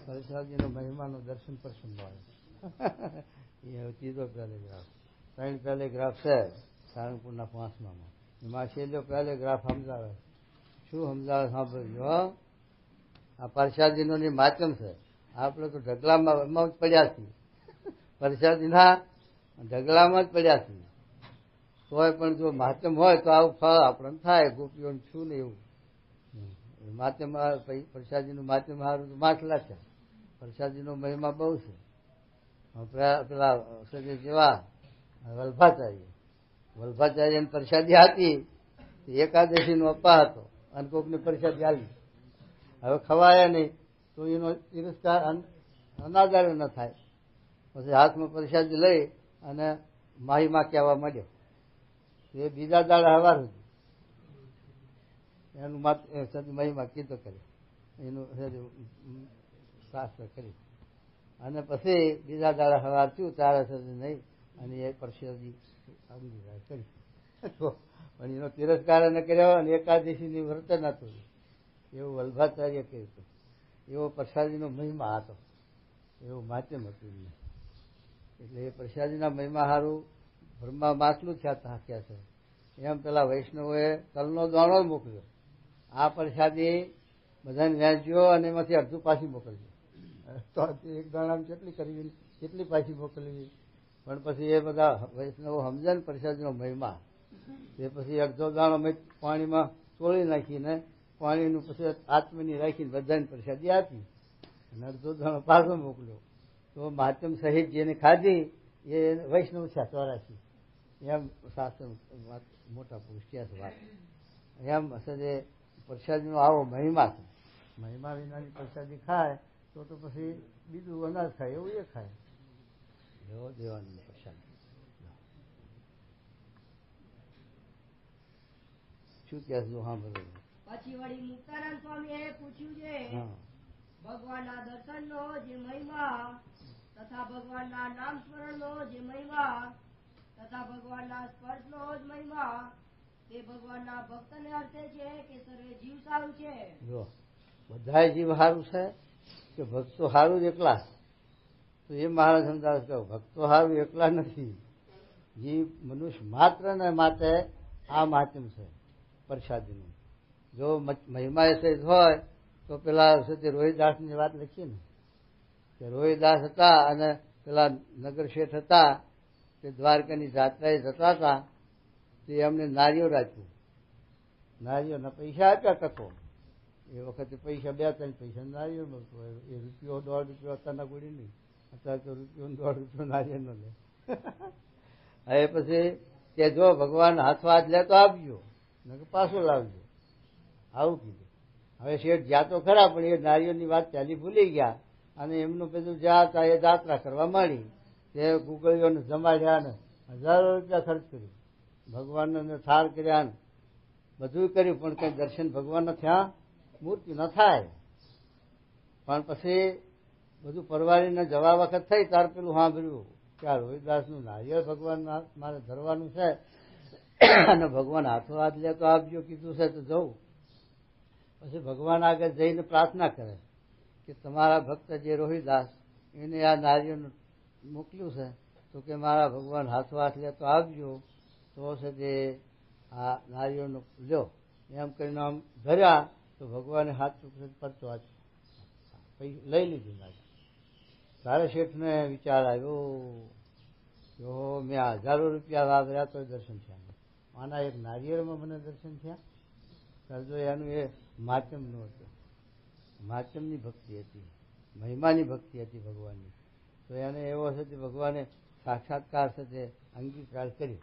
B: પરસાદીનો મહિમાનો દર્શન પ્રસંગ આવ્યો. એ ત્રીજો પેરાગ્રાફ. 3 પેરાગ્રાફ છે સારંગપુરના 5માં. એમાં છેલ્લો પેરાગ્રાફ સમજાવે. શું સમજાવે સાંભળજો. આ પરસાદીનો માચમ છે. આપણે તો ઢગલામાં જ પડ્યા છીએ, પરસાદીના ઢગલામાં જ પડ્યા છીએ. તોય પણ જો માચમ હોય તો આવું ફળ આપણને થાય. ગોપીઓને છું ને એવું માચમ. પરસાદીનું માચમ સારું તો માટલા છે. પરસાદીનો મહિમા બહુ છે. પેલા જેવા વલ્ભાચાર્ય પરસાદી હતી, એકાદશી નો અપ્પા હતો, અને કોકની પરસાદી આવી. હવે ખવાય નહીં તો એનો તિરસ્કાર અનાદાર ન થાય, પછી હાથમાં પ્રસાદી લઈ અને માહીમાં કહેવા માંડ્યો. એ બીજા દાડા હવાર સુધી એનું મહિમા કીધો કરે એનું શાસ્ત્ર કરી અને પછી બીજા દાડા હવાર થયું તારા સુધી નહીં અને એ પ્રસાદી અંગીકાર કરી. પણ એનો તિરસ્કાર ન કર્યો અને એકાદશીની વ્રત નતું એવું વલ્ભાચાર્ય કહ્યું હતું. એવો પ્રસાદીનો મહિમા હતો, એવું માધ્યમ હતું. એટલે એ પ્રસાદીના મહિમા સારું બ્રહ્મા માછલું થયા છે. એમ પેલા વૈષ્ણવોએ તલનો દાણો જ મોકલ્યો. આ પ્રસાદી બધાને વહેંચ્યો અને એમાંથી અડધું પાછી મોકલજો. તો એક દાણામાં કેટલી પાછી મોકલવી? પણ પછી એ બધા વૈષ્ણવો સમજે ને પ્રસાદીનો મહિમા, તે પછી અડધો દાણો મેં પાણીમાં ચોળી નાખીને પાણીનું પછી આત્મની રાખીને બધાને પ્રસાદી આપી અને અડધો દાણો પાછો મોકલ્યો. તો માધ્યમ સહિત જેને ખાધી એ વૈષ્ણવ છે 84. એમ શાસ્ત્ર મોટા પુરુષ છે વાત. એમ હશે પ્રસાદીનો આવો મહિમા છે. મહિમા વિનાની પ્રસાદી ખાય તો પછી બીજું અનાજ ખાય એવું એ ખાય. એવો દેવાની પ્રસાદી. શું કહે છે? હા બરોબર.
A: પછી વળી મુક્તાનંદ સ્વામીએ પૂછ્યું છે ભગવાનના દર્શનનો જે મહિમા તથા ભગવાનના નામ સ્મરણનો જે મહિમા તથા ભગવાનના સ્પર્શનો જ મહિમા તે ભગવાનના ભક્તને અર્થે છે કે સર્વે જીવ સારું છે?
B: જો બધા જીવ સારું છે કે ભક્તો સારું જ એકલા? તો એ મહારાજ સમજાવે છે ભક્તો સારું એકલા નથી. જીવ મનુષ્ય માત્ર ને માટે આ માધ્યમ છે પ્રસાદીનું. જો મહિમા એ સહિત હોય તો પેલા રોહિદાસની વાત લખીએ ને કે રોહિદાસ હતા અને પેલા નગર શેઠ હતા તે દ્વારકાની જાત્રાએ જતા હતા. તે એમને નારીઓ રાખ્યું. નારીઓના પૈસા આપ્યા ટકો. એ વખતે પૈસા 2-3 પૈસા નારીઓ મળતું હોય. એ રૂપિયો 1.5 રૂપિયો અત્યારના ગોળી નહીં. અત્યારે તો રૂપિયો 1.5 રૂપિયો નારીઓ નો લે. હવે પછી કે જો ભગવાન હાથમાં હાથ લે તો આપજો, પાછું લાવજો, આવું કીધું. હવે શેઠ જ્યાં તો ખરા પણ એ નારીઓની વાત ચાલી ભૂલી ગયા અને એમનું પેલું જ્યાં હતા એ જાત્રા કરવા માંડી. તે ગુગળીઓને જમાડ્યા ને હજારો રૂપિયા ખર્ચ કર્યું, ભગવાનને થાળ કર્યા ને બધું કર્યું, પણ કઈ દર્શન ભગવાનના થયા મૂર્તિ ન થાય. પણ પછી બધું પરવારીને જવા વખત થઈ તાર પેલું સાંભળ્યું કે આ રોહિદાસનું નારિયેળ ભગવાન મારે ધરવાનું છે અને ભગવાન હાથો હાથ લે તો આપજો કીધું છે તો જવું. પછી ભગવાન આગળ જઈને પ્રાર્થના કરે કે તમારા ભક્ત જે રોહિદાસ એને આ નારિયેળ મોકલ્યું છે તો કે મારા ભગવાન હાથો હાથ લે તો આપજો. તો છે તે આ નારિયેળનો લ્યો એમ કરીને આમ ધર્યા તો ભગવાને હાથ પડતો લઈ લીધું નારિયેળ. તારે શેઠને વિચાર આવ્યો જો મેં હજારો રૂપિયા વાપર્યા તો દર્શન થયા, આના એક નારિયેળમાં મને દર્શન થયા. કરજો એનું એ માધ્યમનું હતું, માધ્યમની ભક્તિ હતી, મહિમાની ભક્તિ હતી ભગવાનની. તો એને એવો છે તે ભગવાને સાક્ષાત્કાર છે તે અંગીકાર કર્યો.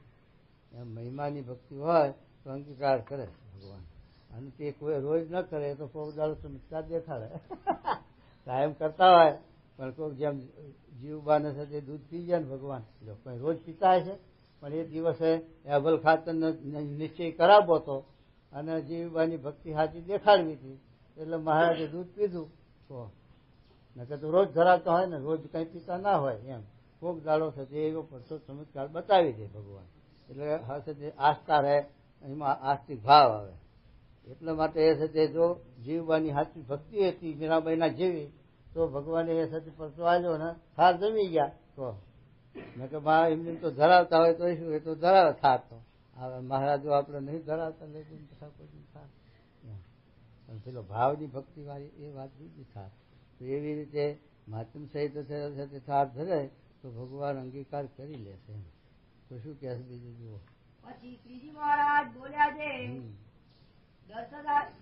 B: એમ મહિમાની ભક્તિ હોય તો અંગીકાર કરે ભગવાન. અને તે કોઈ રોજ ન કરે તો કોઈ દાડો ચમત્કાર દેખાડે. કાયમ કરતા હોય પણ કોઈ જેમ જીવબાને છે તે દૂધ પી જાય ને ભગવાન કોઈ રોજ પીતા છે પણ એ દિવસે અભલ ખાતર નિશ્ચય કરાવો હતો અને જીવબાની ભક્તિ સાચી દેખાડવી હતી એટલે મહારાજે દૂધ પીધું. તો નકર તો રોજ ધરાવતા હોય ને રોજ કઈ પીતા ના હોય એમ કોક દાડો છે તે એવો પડતો ચમત્કાર બતાવી દે ભગવાન. એટલે હશે તે આસ્થા રહે, એમાં આસ્તિક ભાવ આવે. એટલા માટે એ છે તે જો જીવવાની સાચી ભક્તિ હતી મીરાબાઈના જેવી તો ભગવાને એ સાથે પડતો આવ્યો ને થાર જમી ગયા. તો એમને તો ધરાવતા હોય તો શું એ તો ધરાવે થાર. તો મહારાજો આપણે નહીં ધરાવતા લઈ થાર પણ પેલો ભાવની ભક્તિ વાળી એ વાત બીજી થાર. તો એવી રીતે માધ્યમ સહિત સાથે થાર ધરે તો ભગવાન અંગીકાર કરી લેશે. તો શું કહે છે બીજું જુઓ.
A: પછી શ્રીજી મહારાજ બોલ્યા છે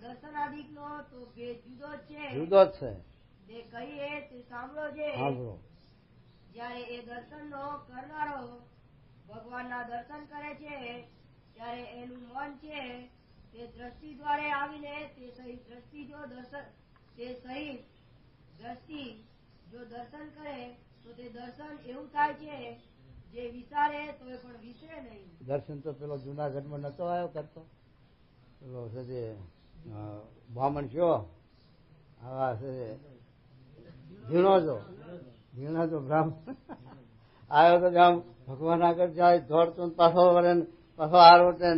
A: દર્શનાદિક નો તો ભેદ જુદો જ છે,
B: જુદો જ છે
A: તે કહીએ તે સાંભળો છે.
B: સાંભળો.
A: જયારે એ દર્શન નો કરનારો ભગવાનના દર્શન કરે છે ત્યારે એનું મન છે તે દ્રષ્ટિ દ્વારે આવીને તે સહિત દ્રષ્ટિ જો દર્શન કરે તો તે દર્શન એવું થાય છે જે વિચારે તોય પણ વિસરે નહીં.
B: દર્શન તો પેલો જુનાગઢમાં નતો આવ્યો કરતો, પેલો છે બ્રાહ્મણ કયો આવા છે ઝીણો બ્રાહ્મણ આવ્યો તો આમ ભગવાન આગળ જાય દોડતો પાછો વરે પાછો આરોટે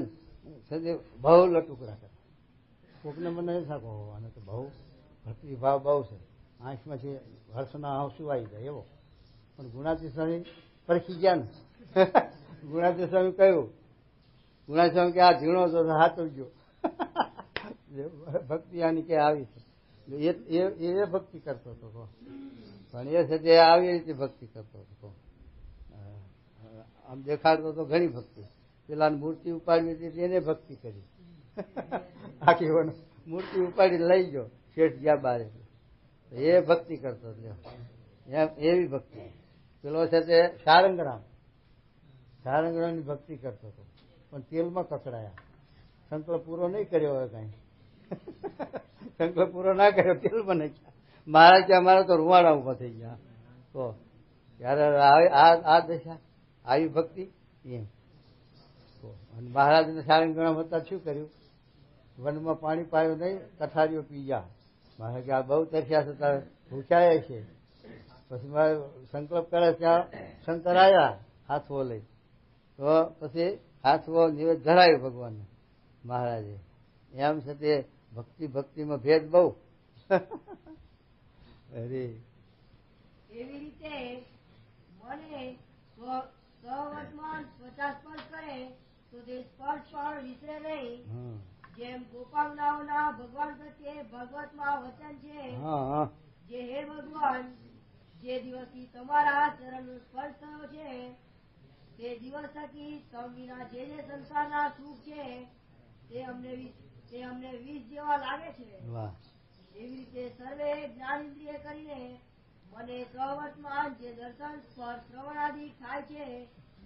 B: બહુ લટુકડા કરે. કોકને મને નથી થાકો અને તો બહુ ભક્તિ ભાવ બહુ છે, આંખમાંથી હર્ષના આંસુ આવી જાય એવો. પણ ગુણાતી સ્વામી પરખી ગયા ને ગુણાતી સ્વામી કહ્યું, ગુણાતી સ્વામી કે આ ઝીણો તો હાથ ગયો ભક્તિ આની કે આવી છે એ ભક્તિ કરતો હતો. પણ એ છે તે આવી રીતે ભક્તિ કરતો હતો. આમ દેખાડતો તો ઘણી ભક્તિ. પેલા મૂર્તિ ઉપાડવી હતી એને ભક્તિ કરી, આખી મૂર્તિ ઉપાડી લઈ ગયો શેઠ ગયા બારે, એ ભક્તિ કરતો એવી ભક્તિ. પેલો છે તે સારંગરામની ભક્તિ કરતો હતો, પણ તેલમાં કકડાયા. સંકલ્પ પૂરો નહીં કર્યો હોય કઈ, સંકલ્પ પૂરો ના કર્યો તેલમાં નહીં. મારા કે અમારા તો રૂવાડા ઉભા થઈ ગયા. તો ત્યારે આ દશા આવી ભક્તિ એમ. અને મહારાજને સારંગરામ હતા શું કર્યું, વનમાં પાણી પાયું નહીં, કઠારીઓ પી ગયા. મારે કે આ બહુ તરસ્યા છે, તારે ભૂખ્યા છે. પછી મારે સંકલ્પ કરે ત્યાં શંકર આવ્યા હાથવો લઈ, તો પછી હાથવો નિવેદ ધરાયું ભગવાનને મહારાજે. એમ છે તે ભક્તિમાં ભેદ બહુ. અરે
A: એવી રીતે મને સ્વવર્તમાન સ્વચા સ્પર્શ કરે તો તે સ્પર્શ પણ વિસરે નહીં. જેમ ગોપાંગનાઓના ભગવાન પ્રત્યે ભગવતમાં વચન છે જે હે ભગવાન, જે દિવસથી તમારા ચરણનો સ્પર્શ થયો છે તે દિવસ થકી તમ વિના જે સંસારના સુખ છે તે અમને વિષ જેવા લાગે છે. એવી રીતે સર્વે જ્ઞાન ઇન્દ્રિય કરીને મને સવર્તમાન જે દર્શન સ્પર્શ શ્રવણાદિ થાય છે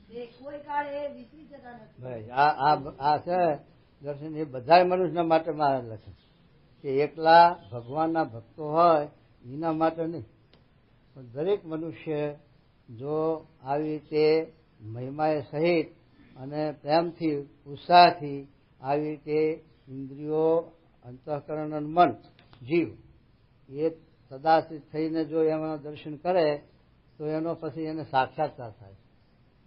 A: તે કોઈ કાળે વિસરી જતા નથી.
B: આ છે દર્શન એ બધા મનુષ્યના માટે મહારાજ લખે કે એકલા ભગવાનના ભક્તો હોય એના માટે નહીં, પણ દરેક મનુષ્ય જો આવી રીતે મહિમાએ સહિત અને પ્રેમથી ઉત્સાહથી આવી રીતે ઇન્દ્રિયો અંતઃકરણ અને મન જીવ એ સદાશિત થઈને જો એમાં દર્શન કરે તો એનો પછી એને સાક્ષાત્કાર થાય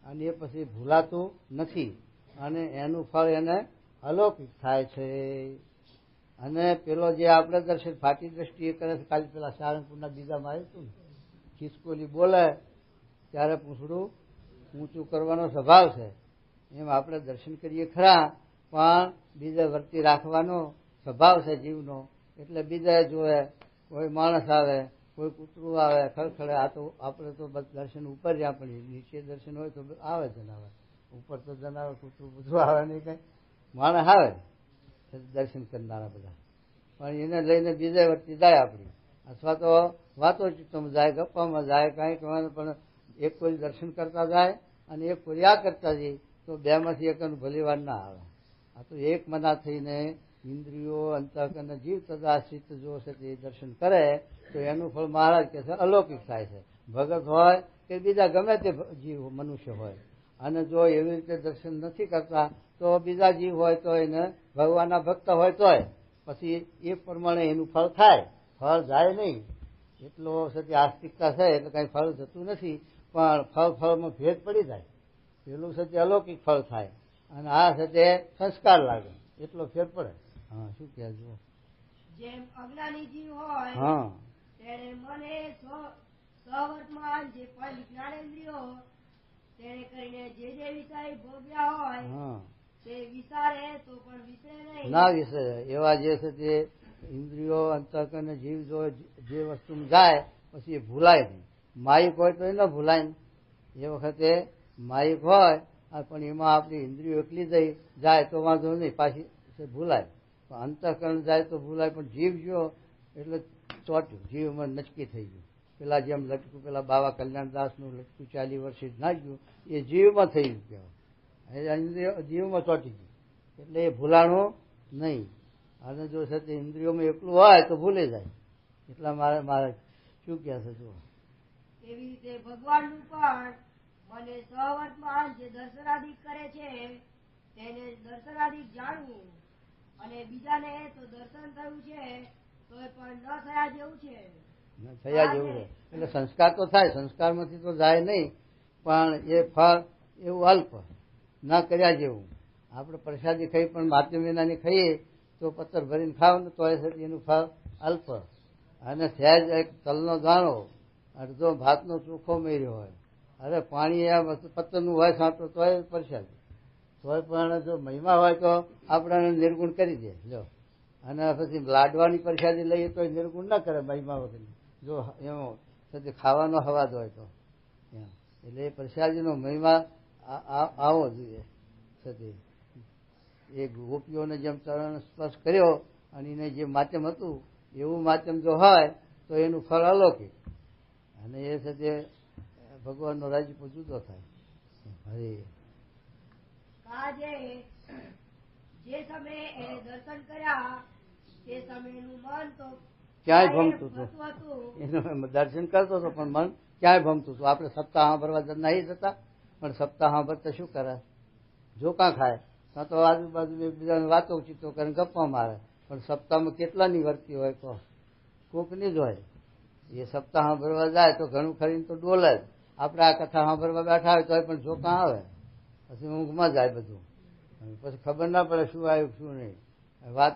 B: અને એ પછી ભૂલાતું નથી અને એનું ફળ એને અલૌકિક થાય છે. અને પેલો જે આપણે દર્શન ફાટી દ્રષ્ટિએ કરે છે, ખાલી પેલા સારંગપુરના બીજામાં આવ્યું હતું ને, ખિસકોલી બોલે ત્યારે પૂંછડું ઊંચું કરવાનો સ્વભાવ છે, એમ આપણે દર્શન કરીએ ખરા પણ બીજા વર્તી રાખવાનો સ્વભાવ છે જીવનો. એટલે બીજા જોવે, કોઈ માણસ આવે, કોઈ કૂતરું આવે, ખડખડે. આ તો આપણે તો દર્શન ઉપર જ આપણી, નીચે દર્શન હોય તો આવે જનાવર, ઉપર તો જનાવર કૂતરું કૂતરું આવે નહીં, કઈ માણસ આવે દર્શન કરનારા બધા, પણ એને લઈને બીજા વર્તી જાય આપણી, અથવા તો વાતો ચિત્તમાં જાય, ગપ્પામાં જાય, કાંઈ કહેવાનું. પણ એક કોઈ દર્શન કરતા જાય અને એક કોઈ આ કરતા જાય તો બેમાંથી એકનું ભલીવાર ના આવે. આ તો એક મના થઈને ઇન્દ્રિયો અંતઃકરણ જીવ તદાશ્રિત જો છે તે દર્શન કરે તો એનું ફળ મહારાજ કહે છે અલૌકિક થાય છે. ભગત હોય કે બીજા ગમે તે જીવ મનુષ્ય હોય, અને જો એવી રીતે દર્શન નથી કરતા તો બીજા જીવ હોય તો એને ભગવાનના ભક્ત હોય તોય પછી એ પ્રમાણે એનું ફળ થાય, ફળ જાય નહીં. એટલો સતી આસ્તિકતા છે એટલે કઈ ફળ જતું નથી, પણ ફળમાં ભેદ પડી જાય. પેલું સત્ય અલૌકિક ફળ થાય અને આ સત્ય સંસ્કાર લાગે, એટલો ફેર પડે. હા, શું કહેજો?
A: જેમ અજ્ઞાની જીવ હોય તેને મને સ્વવર્તમાન જે પંચ જ્ઞાનેન્દ્રિયો તેને કરીને જે વિષય ભોગ્યા હોય તે વિચારે તો પણ વિસરે નહીં,
B: ના વિસરે. એવા જે છે તે ઇન્દ્રિયો અંતઃકરણ જીવ જો જે વસ્તુ જાય પછી એ ભૂલાય નહીં. માયિક હોય તો એ ન ભૂલાય ને. એ વખતે માયિક હોય પણ એમાં આપણી ઇન્દ્રિયો એકલી જાય તો વાંધો નહીં, પાછી ભૂલાય. અંતઃકરણ જાય તો ભૂલાય, પણ જીવ ગયો એટલે ચોટ્યું, જીવમાં નચકી થઈ ગયું. પેલા જેમ લટકું, પેલા બાવા કલ્યાણદાસનું લટકું 40 વર્ષે ના ગયું એ જીવમાં થઈ ગયું, કહેવાય જીવમાં ચોટી ગયું એટલે એ ભૂલાણું નહીં. અને જો છે તે ઇન્દ્રિયોમાં એકલું હોય તો ભૂલી જાય. એટલા મારે શું કહે છે? જો
A: તેવી રીતે ભગવાનનું પણ મને સહવર્તમાન જે દર્શનાદિક કરે છે તેને દર્શનાદિક જાણવું, અને બીજાને તો દર્શન થયું છે તો એ પણ ન થયા જેવું છે.
B: થયા જેવું છે એટલે સંસ્કાર તો થાય, સંસ્કારમાંથી તો જાય નહીં, પણ એ ફળ એવું અલ્પ, ન કર્યા જેવું. આપણે પ્રસાદી ખાઈ પણ માધ્યમ વિનાની ખાઈએ તો પથ્થર ભરીને ખાવ ને તો એનું ફળ અલ્પ. અને સહેજ એક તલનો દાણો, અડધો ભાતનો ચોખ્ખો મેર્યો હોય, અરે પાણી આ પથ્થરનું હોય સાંટો તોય પ્રસાદી, તોય પણ જો મહિમા હોય તો આપણને નિર્ગુણ કરી દે. જો અને પછી લાડવાની પ્રસાદી લઈએ તો નિર્ગુણ ના કરે મહિમા વગર, જો એમાં પછી ખાવાનો હવાજ હોય તો. એટલે એ પ્રસાદીનો મહિમા આવો જોઈએ. સતી એ ગોપીઓને જેમ ચરણ સ્પર્શ કર્યો અને એને જે માધ્યમ હતું એવું માધ્યમ જો હોય તો એનું ફળ અલૌકિક, અને એ સાથે ભગવાનનો રાજ્ય જુદો થાય. હરે
A: જે સમયે એને દર્શન કર્યા તે સમયનું મન તો
B: ક્યાંય ભમતું હતું. એનું દર્શન કરતો હતો પણ મન ક્યાંય ભમતું હતું. આપણે સપ્તાહ સાંભળવા નહીં જતા, પણ સપ્તાહ સાંભળતા શું કરે, જોકા ખાય, કાં તો આજુબાજુ એકબીજાને વાતો ચીતો કરીને ગપ્પા મારે. પણ સપ્તાહમાં કેટલાની વર્તી હોય તો કોકની જ હોય. એ સપ્તાહ સાંભળવા જાય તો ઘણું ખરીને તો ડોલે જ. આપણે આ કથા સાંભળવા બેઠા હોય તો પણ જોકા આવે, પછી ઊંઘમાં જાય બધું, પછી ખબર ના પડે શું આવ્યું શું નહીં, વાત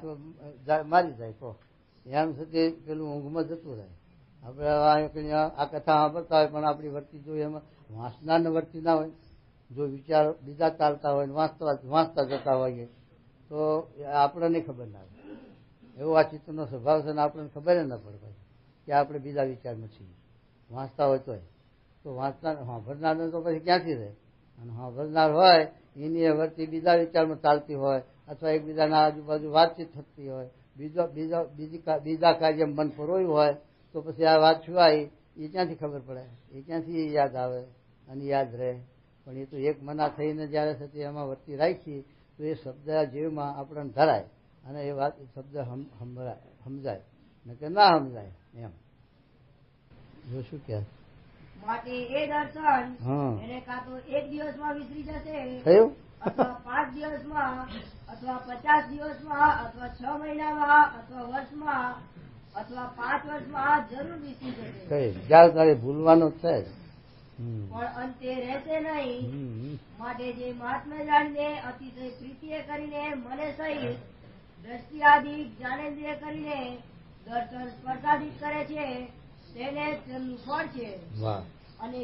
B: મારી જાય તો એમ સુધી પેલું ઊંઘમાં જતું રહે. આપણે આ કથા સાંભળતા હોય પણ આપણી વર્તી જોઈએ એમાં વાંચનારને વર્તી ના હોય. જો વિચાર બીજા ચાલતા હોય વાંચતા જતા હોઈએ તો આપણને ખબર ના આવે. એવો આ ચિત્તનો સ્વભાવ છે ને આપણને ખબર ન પડે કે આપણે બીજા વિચારમાં છીએ. વાંચતા હોય તો વાંચનાર સાંભળનારને તો પછી ક્યાંથી રહે. અને સાંભળનાર હોય એની વર્તી બીજા વિચારમાં ચાલતી હોય, અથવા એકબીજાના આજુબાજુ વાતચીત થતી હોય, બીજા કાર્ય મન પરોયું હોય, તો પછી આ વાત શું આવી એ ક્યાંથી ખબર પડે, એ ક્યાંથી યાદ આવે અને યાદ રહે. પણ એ તો એક મના થઈને જયારે થતી એમાં વર્તી રાખી તો એ શબ્દ જીવમાં આપણને ધરાય અને એ વાત શબ્દ સમજાય ને કે ના સમજાય એમ. જો શું કે
A: માટે એ દર્શન એને કાં તો એક દિવસમાં વિસરી જશે,
B: થયું
A: અથવા 5 દિવસમાં, અથવા 50 દિવસમાં, અથવા 6 મહિનામાં, અથવા વર્ષમાં, અથવા 5 વર્ષમાં જરૂર વિસરી જશે.
B: જ્યારે તારે ભૂલવાનો છે
A: પણ અંતે રહેશે નહીં. માટે જે મહાત્મા જાણીને અતિશય પ્રીતિએ કરીને મને સહિત દ્રષ્ટિઆદિક જ્ઞાનેન્દ્રિય કરીને દર્શન સ્પર્શાદિક કરે છે તેને તેમનું ફળ છે. અને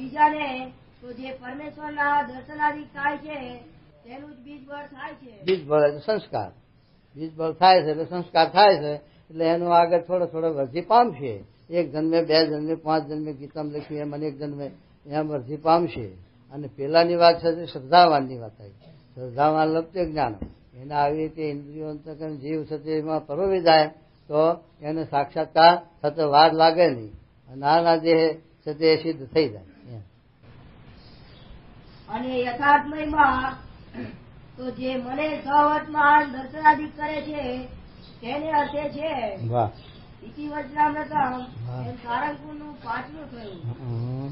A: બીજાને તો જે પરમેશ્વરના દર્શનાદિક થાય છે તેનું જ બીજબળ થાય છે.
B: બીજબળ એટલે સંસ્કાર, બીજબળ થાય છે એટલે સંસ્કાર થાય છે. એટલે એનું આગળ થોડો વૃદ્ધિ પામશે. 1 જન્મે 2 જન્મે 5 જન્મે ગીતામાં લખ્યું એમ અનેક જન્મે એમ વૃદ્ધિ પામશે. અને પેલાની વાત છે શ્રદ્ધાવાનની વાત આવી. શ્રદ્ધાવાન લપતે જ્ઞાન, એને આવી રીતે ઇન્દ્રિયો જીવ છે એમાં પરોવી જાય તો એને સાક્ષાત્કાર થતો વાર લાગે નહીં. નાના દેહ છે તે સિદ્ધ થઈ જાય.
A: અને યથાર્થમયમાં તો જે મને સહવર્તમાન દર્શનાદિક કરે છે તેને અર્થે છે. ઇતિ વચનામૃતમ એમ સારંગપુરનું 5મું થયું.